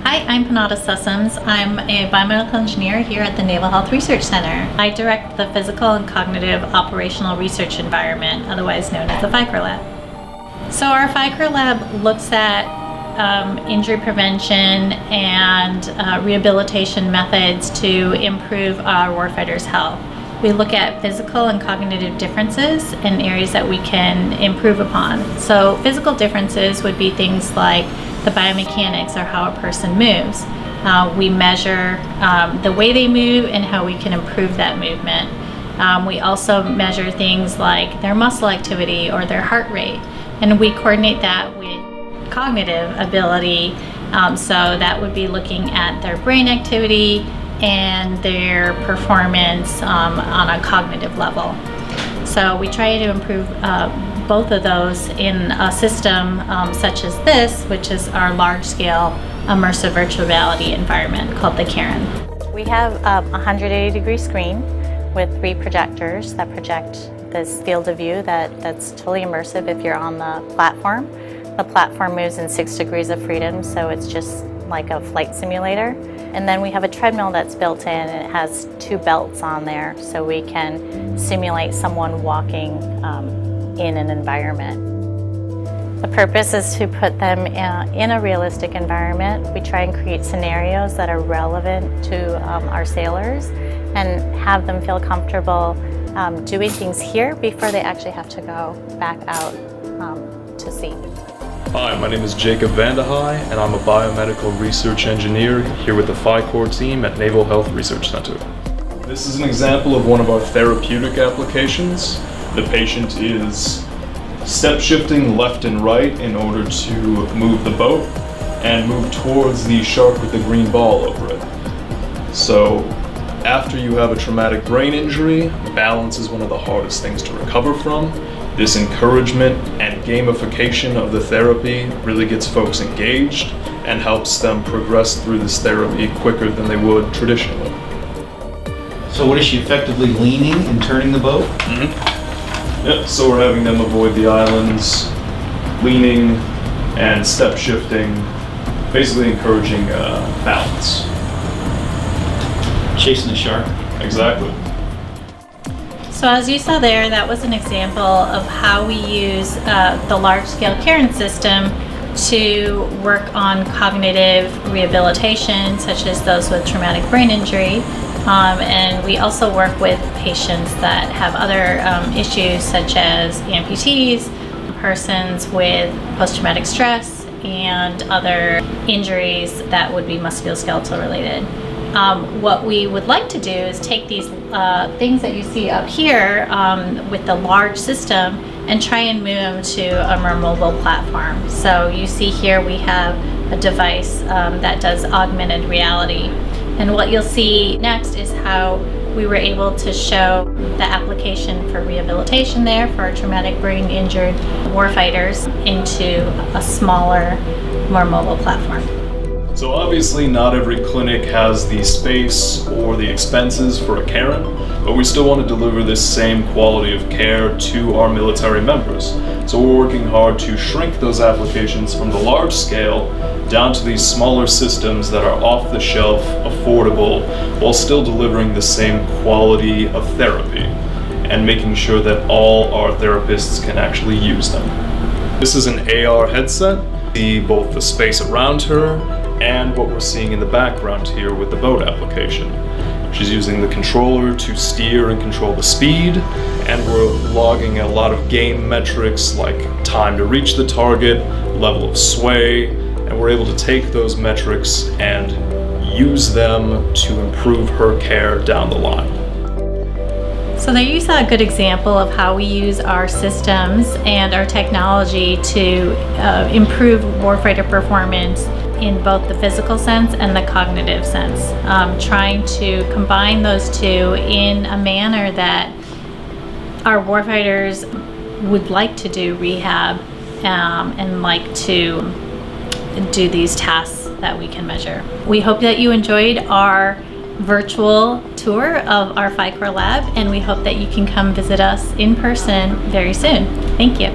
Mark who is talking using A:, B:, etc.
A: Hi, I'm Panada Sussums. I'm a biomedical engineer here at the Naval Health Research Center. I direct the Physical and Cognitive Operational Research Environment, otherwise known as the PhyCORE Lab. So our PhyCORE Lab looks at injury prevention and rehabilitation methods to improve our warfighters' health. We look at physical and cognitive differences and areas that we can improve upon. So physical differences would be things like the biomechanics or how a person moves. We measure the way they move and how we can improve that movement. We also measure things like their muscle activity or their heart rate, and we coordinate that with cognitive ability. So that would be looking at their brain activity and their performance on a cognitive level. So we try to improve both of those in a system such as this, which is our large-scale immersive virtual reality environment called the Karen. We have a 180-degree screen with 3 projectors that project this field of view that's totally immersive if you're on the platform. The platform moves in 6 degrees of freedom, so it's just like a flight simulator. And then we have a treadmill that's built in, and it has 2 belts on there, so we can simulate someone walking in an environment. The purpose is to put them in a realistic environment. We try and create scenarios that are relevant to our sailors and have them feel comfortable doing things here before they actually have to go back out to sea.
B: Hi, my name is Jacob Vandehei, and I'm a biomedical research engineer here with the PhyCORE team at Naval Health Research Center. This is an example of one of our therapeutic applications. The patient is step shifting left and right in order to move the boat and move towards the shark with the green ball over it. So after you have a traumatic brain injury, balance is one of the hardest things to recover from. This encouragement and gamification of the therapy really gets folks engaged and helps them progress through this therapy quicker than they would traditionally.
C: So what is she effectively leaning and turning the boat?
B: Yep, so we're having them avoid the islands, leaning and step shifting, basically encouraging balance.
C: Chasing the shark.
B: Exactly.
A: So as you saw there, that was an example of how we use the large-scale Karen system to work on cognitive rehabilitation, such as those with traumatic brain injury. And we also work with patients that have other issues, such as amputees, persons with post-traumatic stress, and other injuries that would be musculoskeletal related. What we would like to do is take these things that you see up here with the large system and try and move them to a more mobile platform. So you see here we have a device that does augmented reality. And what you'll see next is how we were able to show the application for rehabilitation there for our traumatic brain injured warfighters into a smaller, more mobile platform.
B: So obviously not every clinic has the space or the expenses for a Karen, but we still want to deliver this same quality of care to our military members. So we're working hard to shrink those applications from the large scale down to these smaller systems that are off the shelf, affordable, while still delivering the same quality of therapy and making sure that all our therapists can actually use them. This is an AR headset. See both the space around her and what we're seeing in the background here with the boat application. She's using the controller to steer and control the speed, and we're logging a lot of game metrics like time to reach the target, level of sway, and we're able to take those metrics and use them to improve her care down the line.
A: So there you saw a good example of how we use our systems and our technology to improve warfighter performance in both the physical sense and the cognitive sense, trying to combine those two in a manner that our warfighters would like to do rehab and like to do these tasks that we can measure. We hope that you enjoyed our virtual tour of our PhyCORE lab, and we hope that you can come visit us in person very soon. Thank you.